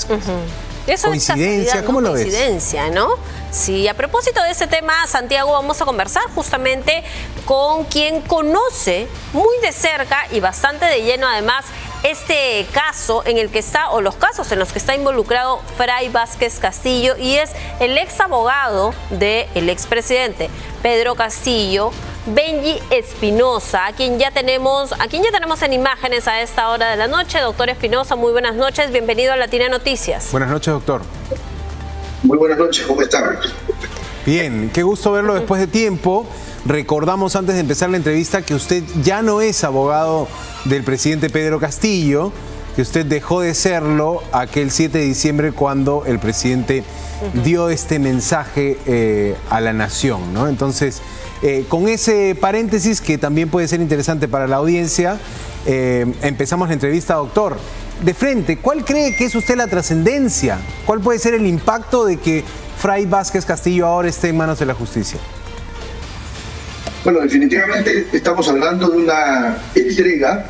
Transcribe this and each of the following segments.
Vázquez. Eso ¿Coincidencia? ¿Cómo lo ves? Coincidencia, ¿no? Sí, a propósito de ese tema, Santiago, vamos a conversar justamente con quien conoce muy de cerca y bastante de lleno además este caso en el que está, o los casos en los que está involucrado Fray Vázquez Castillo, y es el ex abogado del expresidente Pedro Castillo, Benji Espinosa, a quien ya tenemos en imágenes a esta hora de la noche. Doctor Espinosa, muy buenas noches, bienvenido a Latina Noticias. Buenas noches, doctor. Muy buenas noches, ¿cómo están? Bien, qué gusto verlo después de tiempo. Recordamos antes de empezar la entrevista que usted ya no es abogado del presidente Pedro Castillo, que usted dejó de serlo aquel 7 de diciembre cuando el presidente dio este mensaje a la nación, ¿no? Entonces, con ese paréntesis que también puede ser interesante para la audiencia, empezamos la entrevista, doctor. De frente, ¿cuál cree que es usted la trascendencia? ¿Cuál puede ser el impacto de que Fray Vázquez Castillo ahora esté en manos de la justicia? Bueno, definitivamente estamos hablando de una entrega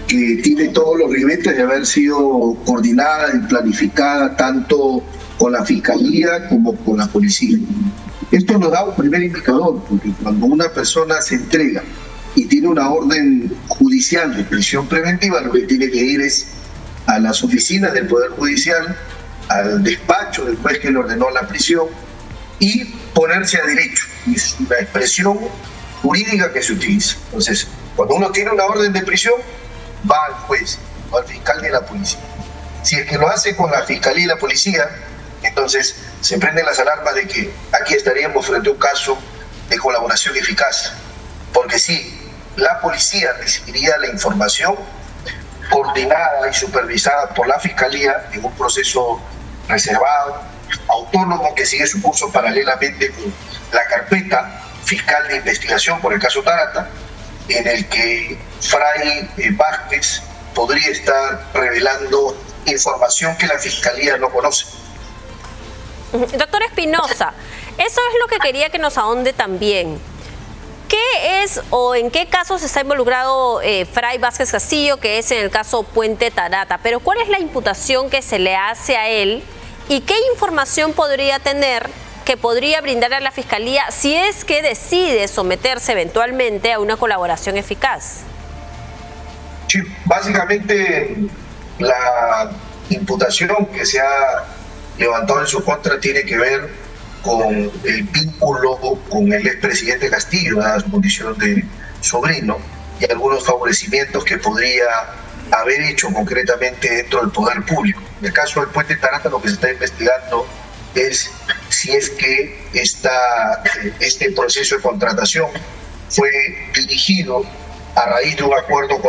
que tiene todos los ribetes de haber sido coordinada y planificada tanto con la Fiscalía como con la Policía. Esto nos da un primer indicador, porque cuando una persona se entrega y tiene una orden judicial de prisión preventiva, lo que tiene que ir es a las oficinas del Poder Judicial, al despacho del juez que le ordenó la prisión y ponerse a derecho. Es una expresión jurídica que se utiliza. Entonces, cuando uno tiene una orden de prisión, va al juez, va al fiscal y a la policía. Si es que lo hace con la Fiscalía y la Policía, entonces se prenden las alarmas de que aquí estaríamos frente a un caso de colaboración eficaz. Porque sí, la policía recibiría la información coordinada y supervisada por la Fiscalía en un proceso reservado, autónomo, que sigue su curso paralelamente con la carpeta fiscal de investigación por el caso Tarata, en el que Fray Vázquez podría estar revelando información que la Fiscalía no conoce. Doctor Espinosa, eso es lo que quería que nos ahonde también. ¿Qué es o en qué casos está involucrado Fray Vázquez Castillo, que es en el caso Puente Tarata? Pero ¿cuál es la imputación que se le hace a él y qué información podría tener que podría brindar a la Fiscalía si es que decide someterse eventualmente a una colaboración eficaz? Sí, básicamente la imputación que se ha levantado en su contra tiene que ver con el vínculo con el expresidente Castillo, dada su condición de sobrino, y algunos favorecimientos que podría haber hecho concretamente dentro del poder público. En el caso del Puente Tarata, lo que se está investigando es si es que este proceso de contratación fue dirigido a raíz de un acuerdo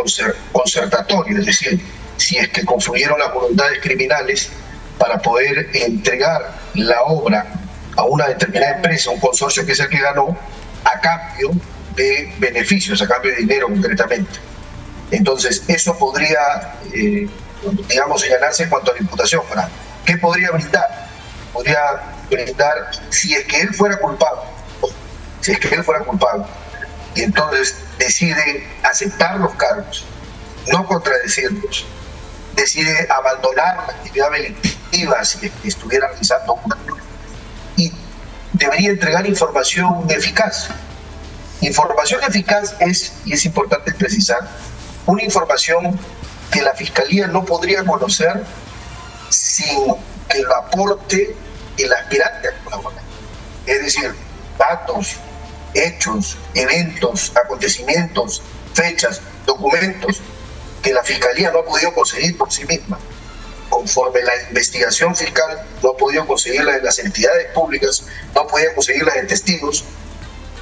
concertatorio, es decir, si es que confluyeron las voluntades criminales para poder entregar la obra a una determinada empresa, un consorcio que es el que ganó, a cambio de beneficios, a cambio de dinero concretamente. Entonces, eso podría, señalarse en cuanto a la imputación. ¿Qué podría brindar? Podría brindar si es que él fuera culpable, y entonces decide aceptar los cargos, no contradecirlos, decide abandonar la actividad delictiva si estuviera realizando una, y debería entregar información eficaz. Información eficaz es, y es importante precisar, una información que la Fiscalía no podría conocer sin que lo aporte el aspirante a colaborar. Es decir, datos, hechos, eventos, acontecimientos, fechas, documentos que la Fiscalía no ha podido conseguir por sí misma. Conforme la investigación fiscal no ha podido conseguirla de las entidades públicas, no ha podido conseguirla de testigos,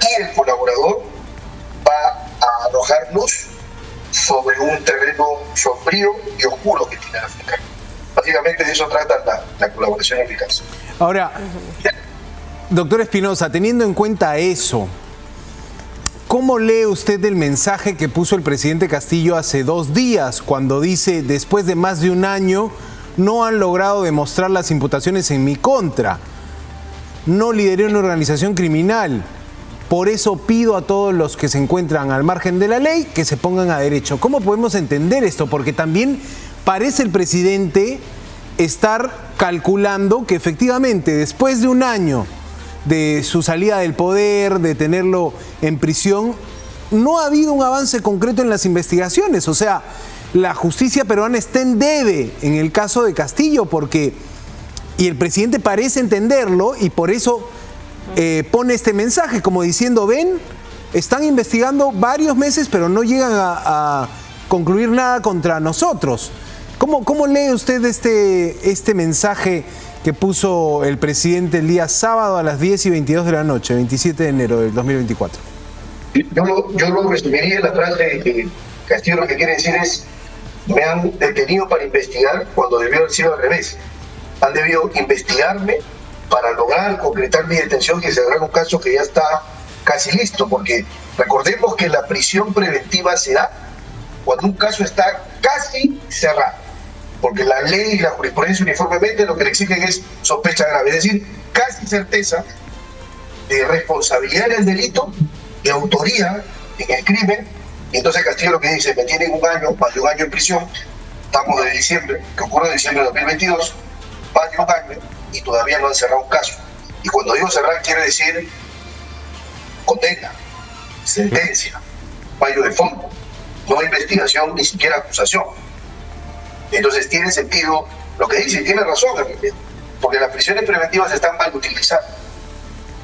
y el colaborador va a arrojar luz sobre un terreno sombrío y oscuro que tiene la Fiscalía. Básicamente de eso trata la colaboración eficaz. Ahora, doctor Espinosa, teniendo en cuenta eso, ¿cómo lee usted el mensaje que puso el presidente Castillo hace 2 días cuando dice, después de más de un año, no han logrado demostrar las imputaciones en mi contra? No lideré una organización criminal. Por eso pido a todos los que se encuentran al margen de la ley que se pongan a derecho. ¿Cómo podemos entender esto? Porque también parece el presidente estar calculando que efectivamente después de un año de su salida del poder, de tenerlo en prisión, no ha habido un avance concreto en las investigaciones. O sea, la justicia peruana está en debe en el caso de Castillo y el presidente parece entenderlo y por eso pone este mensaje como diciendo, ven, están investigando varios meses pero no llegan a concluir nada contra nosotros. ¿Cómo lee usted este mensaje que puso el presidente el día sábado a las 10:22 de la noche, 27 de enero del 2024? Yo lo resumiría en la frase de que Castillo lo que quiere decir es: me han detenido para investigar cuando debió haber sido al revés. Han debido investigarme para lograr concretar mi detención y cerrar un caso que ya está casi listo, porque recordemos que la prisión preventiva se da cuando un caso está casi cerrado, porque la ley y la jurisprudencia uniformemente lo que le exigen es sospecha grave, es decir, casi certeza de responsabilidad en el delito, de autoría en el crimen. Y entonces Castillo lo que dice: me tienen un año, más de un año en prisión, estamos de diciembre, que ocurre en diciembre de 2022, más de un año y todavía no han cerrado un caso. Y cuando digo cerrar quiere decir condena, sentencia, fallo de fondo, no investigación, ni siquiera acusación. Entonces tiene sentido lo que dice, y tiene razón, porque las prisiones preventivas están mal utilizadas.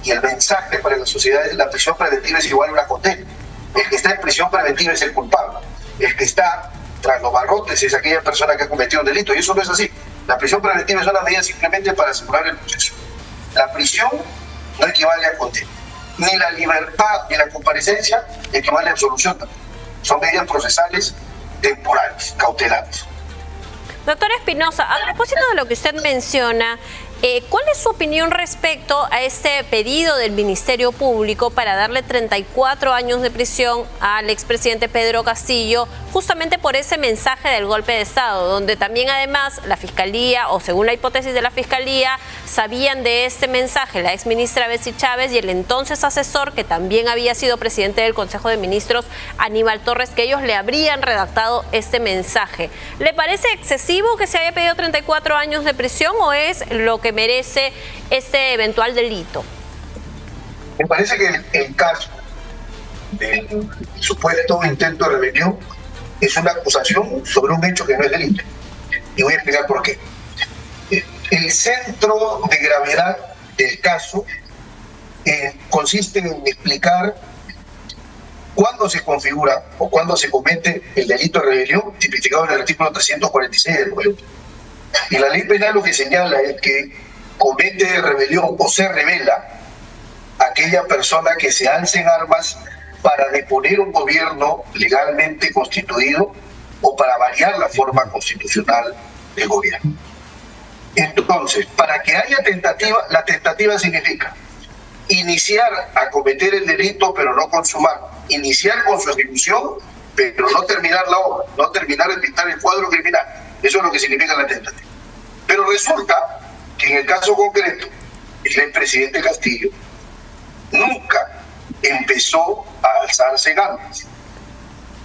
Y el mensaje para la sociedad es: la prisión preventiva es igual a una condena. El que está en prisión preventiva es el culpable. El que está tras los barrotes es aquella persona que ha cometido un delito. Y eso no es así. La prisión preventiva es una medida simplemente para asegurar el proceso. La prisión no equivale a condena. Ni la libertad ni la comparecencia equivale a absolución. Son medidas procesales temporales, cautelares. Doctor Espinosa, a propósito de lo que usted menciona, ¿cuál es su opinión respecto a este pedido del Ministerio Público para darle 34 años de prisión al expresidente Pedro Castillo, justamente por ese mensaje del golpe de Estado, donde también además la Fiscalía, o según la hipótesis de la Fiscalía, sabían de este mensaje la exministra Betsy Chávez y el entonces asesor, que también había sido presidente del Consejo de Ministros, Aníbal Torres, que ellos le habrían redactado este mensaje? ¿Le parece excesivo que se haya pedido 34 años de prisión o es lo que merece este eventual delito? Me parece que el caso del supuesto intento de rebelión es una acusación sobre un hecho que no es delito. Y voy a explicar por qué. El centro de gravedad del caso consiste en explicar cuándo se configura o cuándo se comete el delito de rebelión tipificado en el artículo 346 del Código. Y la ley penal lo que señala es que comete rebelión o se rebela aquella persona que se alce en armas para deponer un gobierno legalmente constituido o para variar la forma constitucional del gobierno. Entonces, para que haya tentativa, la tentativa significa iniciar a cometer el delito pero no consumarlo, iniciar con su ejecución pero no terminar la obra, no terminar de pintar el cuadro criminal. Eso es lo que significa la tentativa. Pero resulta que en el caso concreto, el expresidente Castillo nunca empezó a alzarse en armas.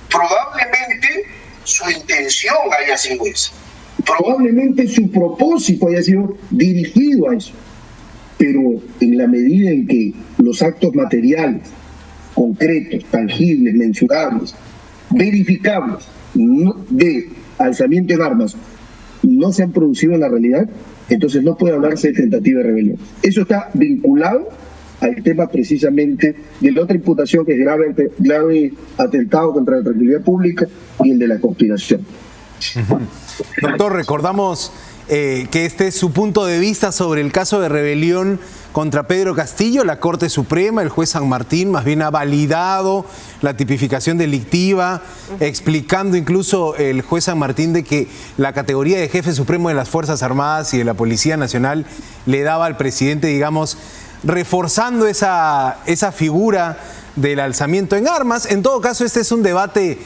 Probablemente su intención haya sido esa. Probablemente su propósito haya sido dirigido a eso. Pero en la medida en que los actos materiales, concretos, tangibles, mensurables, verificables de alzamiento en armas no se han producido en la realidad, entonces no puede hablarse de tentativa de rebelión. Eso está vinculado al tema precisamente de la otra imputación, que es grave atentado contra la tranquilidad pública, y el de la conspiración. Doctor, recordamos que este es su punto de vista sobre el caso de rebelión contra Pedro Castillo. La Corte Suprema, el juez San Martín, más bien ha validado la tipificación delictiva, explicando incluso el juez San Martín de que la categoría de jefe supremo de las Fuerzas Armadas y de la Policía Nacional le daba al presidente, digamos, reforzando esa figura del alzamiento en armas. En todo caso, este es un debate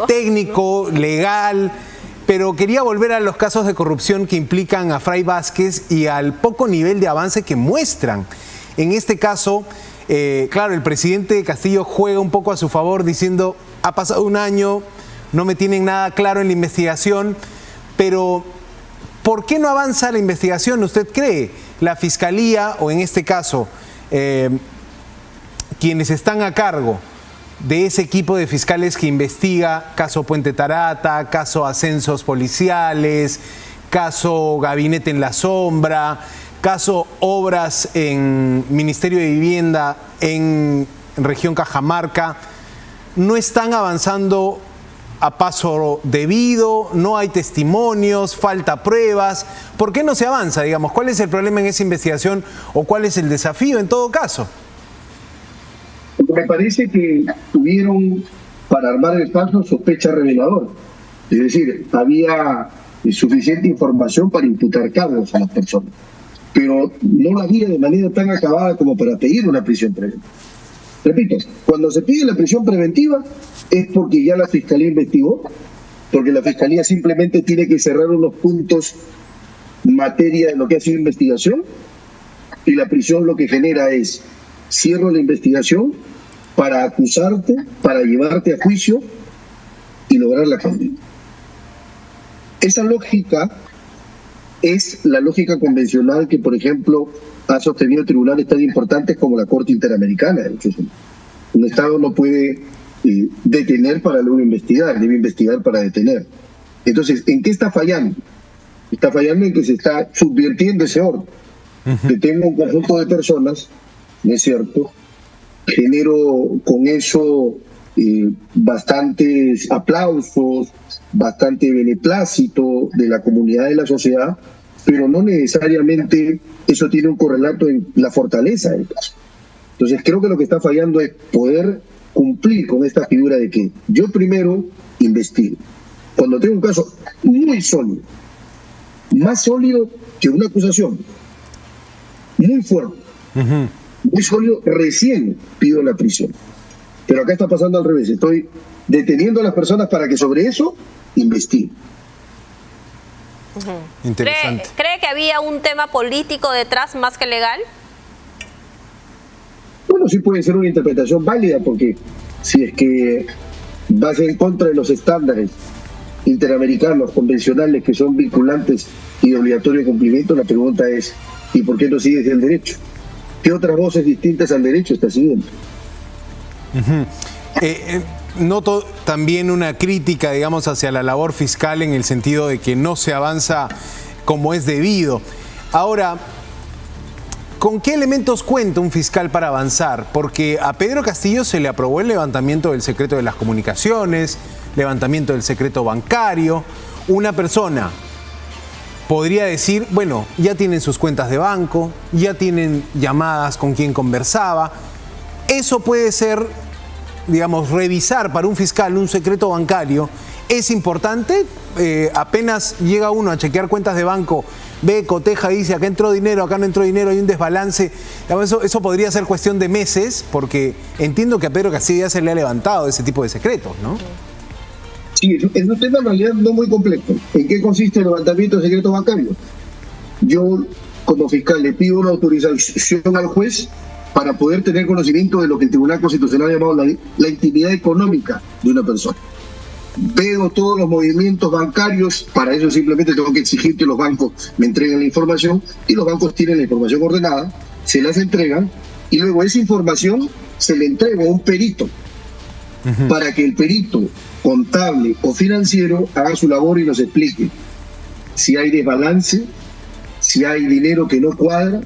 técnico, legal, pero quería volver a los casos de corrupción que implican a Fray Vázquez y al poco nivel de avance que muestran. En este caso, claro, el presidente Castillo juega un poco a su favor diciendo: ha pasado un año, no me tienen nada claro en la investigación, pero ¿por qué no avanza la investigación, usted cree? La Fiscalía, o en este caso, quienes están a cargo de ese equipo de fiscales que investiga caso Puente Tarata, caso ascensos policiales, caso Gabinete en la Sombra, caso obras en Ministerio de Vivienda en región Cajamarca, no están avanzando a paso debido, no hay testimonios, falta pruebas? ¿Por qué no se avanza, digamos? ¿Cuál es el problema en esa investigación o cuál es el desafío en todo caso? Me parece que tuvieron para armar el caso sospecha reveladora. Es decir, había suficiente información para imputar cargos a las personas, pero no la había de manera tan acabada como para pedir una prisión preventiva. Repito, cuando se pide la prisión preventiva es porque ya la Fiscalía investigó, porque la Fiscalía simplemente tiene que cerrar unos puntos en materia de lo que ha sido investigación, y la prisión lo que genera es cierro la investigación para acusarte, para llevarte a juicio y lograr la condena. Esa lógica es la lógica convencional que, por ejemplo, ha sostenido tribunales tan importantes como la Corte Interamericana de Derechos Humanos. Un Estado no puede detener para luego investigar, debe investigar para detener. Entonces, ¿en qué está fallando? Está fallando en que se está subvirtiendo ese orden. Detengo un conjunto de personas, ¿no es cierto? Genero con eso bastantes aplausos, bastante beneplácito de la comunidad, de la sociedad, pero no necesariamente eso tiene un correlato en la fortaleza del caso. Entonces creo que lo que está fallando es poder cumplir con esta figura de que yo primero investigo. Cuando tengo un caso muy sólido, más sólido que una acusación, muy fuerte, muy sólido, recién pido la prisión. Pero acá está pasando al revés, estoy deteniendo a las personas para que sobre eso investiguen. Interesante. ¿Cree que había un tema político detrás más que legal? Bueno, sí puede ser una interpretación válida, porque si es que vas en contra de los estándares interamericanos convencionales que son vinculantes y de obligatorio cumplimiento, la pregunta es, ¿y por qué no sigues el derecho? ¿Qué otras voces distintas al derecho estás siguiendo? Noto también una crítica, digamos, hacia la labor fiscal en el sentido de que no se avanza como es debido. Ahora, ¿con qué elementos cuenta un fiscal para avanzar? Porque a Pedro Castillo se le aprobó el levantamiento del secreto de las comunicaciones, levantamiento del secreto bancario. Una persona podría decir, bueno, ya tienen sus cuentas de banco, ya tienen llamadas con quien conversaba. Eso puede ser, digamos, revisar para un fiscal un secreto bancario. ¿Es importante? Apenas llega uno a chequear cuentas de banco, ve, coteja y dice, acá entró dinero, acá no entró dinero, hay un desbalance. Eso podría ser cuestión de meses, porque entiendo que a Pedro Castillo ya se le ha levantado ese tipo de secretos, ¿no? Sí, es un tema en realidad no muy complejo. ¿En qué consiste el levantamiento de secreto bancario? Yo, como fiscal, le pido una autorización al juez para poder tener conocimiento de lo que el Tribunal Constitucional ha llamado la intimidad económica de una persona. Veo todos los movimientos bancarios, para eso simplemente tengo que exigir que los bancos me entreguen la información, y los bancos tienen la información ordenada, se las entregan, y luego esa información se le entrega a un perito, para que el perito contable o financiero haga su labor y nos explique si hay desbalance, si hay dinero que no cuadra,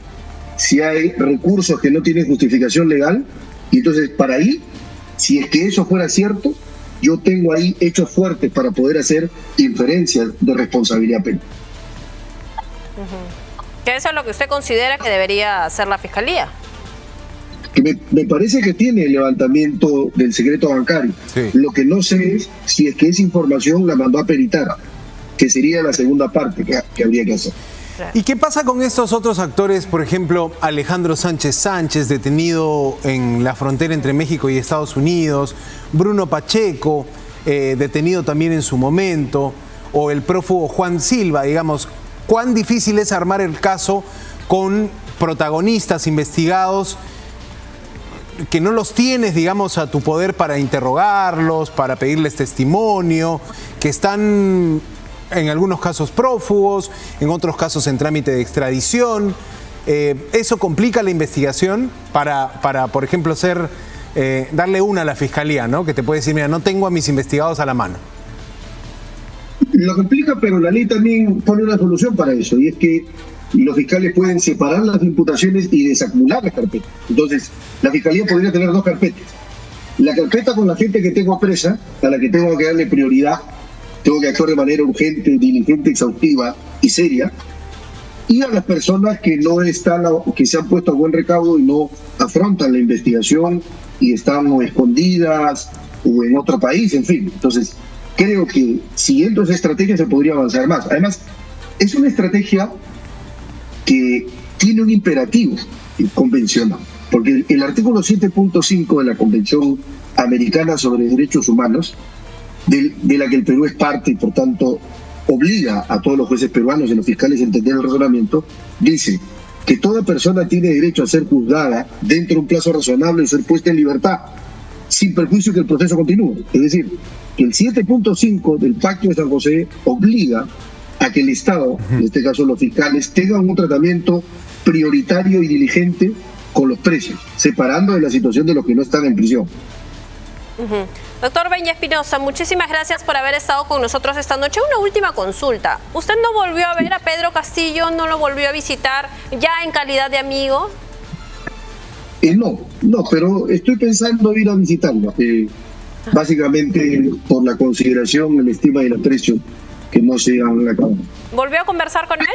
si hay recursos que no tienen justificación legal. Y entonces, para ahí, si es que eso fuera cierto, yo tengo ahí hechos fuertes para poder hacer inferencias de responsabilidad penal. ¿Qué eso es lo que usted considera que debería hacer la Fiscalía? Que me parece que tiene el levantamiento del secreto bancario. Sí. Lo que no sé es si es que esa información la mandó a peritar, que sería la segunda parte que habría que hacer. ¿Y qué pasa con estos otros actores? Por ejemplo, Alejandro Sánchez Sánchez, detenido en la frontera entre México y Estados Unidos, Bruno Pacheco, detenido también en su momento, o el prófugo Juan Silva, digamos. ¿Cuán difícil es armar el caso con protagonistas investigados que no los tienes, digamos, a tu poder para interrogarlos, para pedirles testimonio, que están en algunos casos prófugos, en otros casos en trámite de extradición. Eso complica la investigación para por ejemplo, darle una a la fiscalía, ¿no? Que te puede decir, mira, no tengo a mis investigados a la mano. Lo complica, pero la ley también pone una solución para eso, y es que los fiscales pueden separar las imputaciones y desacumular las carpetas. Entonces, la fiscalía podría tener dos carpetas. La carpeta con la gente que tengo presa, a la que tengo que darle prioridad, tengo que actuar de manera urgente, diligente, exhaustiva y seria, y a las personas que no están, que se han puesto a buen recaudo y no afrontan la investigación y están o escondidas o en otro país, en fin. Entonces, creo que siguiendo esa estrategia se podría avanzar más. Además, es una estrategia que tiene un imperativo convencional, porque el artículo 7.5 de la Convención Americana sobre Derechos Humanos, de la que el Perú es parte y por tanto obliga a todos los jueces peruanos y los fiscales a entender el razonamiento, dice que toda persona tiene derecho a ser juzgada dentro de un plazo razonable y ser puesta en libertad, sin perjuicio que el proceso continúe. Es decir, que el 7.5 del Pacto de San José obliga a que el Estado, en este caso los fiscales, tengan un tratamiento prioritario y diligente con los presos, separando de la situación de los que no están en prisión. Doctor Benji Espinosa, muchísimas gracias por haber estado con nosotros esta noche. Una última consulta. ¿Usted no volvió a ver a Pedro Castillo? ¿No lo volvió a visitar ya en calidad de amigo? No, pero estoy pensando ir a visitarlo. Básicamente por la consideración, el estima y el aprecio que no se han acabado. ¿Volvió a conversar con él?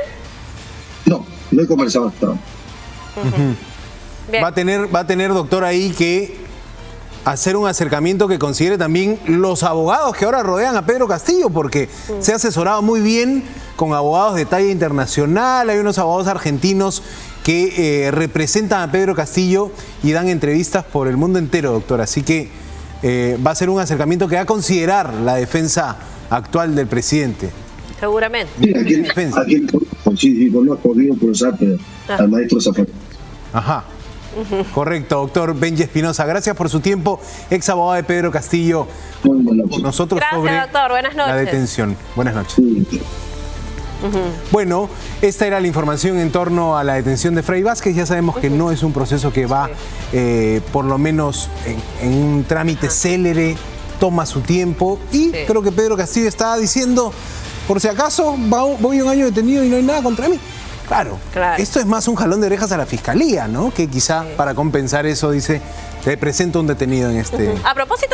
No he conversado hasta ahora. Bien. Va a tener, doctor, ahí que hacer un acercamiento que considere también los abogados que ahora rodean a Pedro Castillo, porque se ha asesorado muy bien con abogados de talla internacional. Hay unos abogados argentinos que representan a Pedro Castillo y dan entrevistas por el mundo entero, doctor. Así que va a ser un acercamiento que va a considerar la defensa actual del presidente. Seguramente. Sí, conozco bien por Zapata, al maestro Zapata. Ajá. Correcto, doctor Benji Espinosa. Gracias por su tiempo, ex abogado de Pedro Castillo, con nosotros. Gracias, sobre doctor. Buenas noches. la detención. Buenas noches. Sí. Bueno, esta era la información en torno a la detención de Fray Vázquez. Ya sabemos que no es un proceso que va, por lo menos en un trámite célere, toma su tiempo. Y creo que Pedro Castillo estaba diciendo, por si acaso, voy un año detenido y no hay nada contra mí. Claro, esto es más un jalón de orejas a la fiscalía, ¿no? Que quizá para compensar eso dice, te presento un detenido en este... A propósito de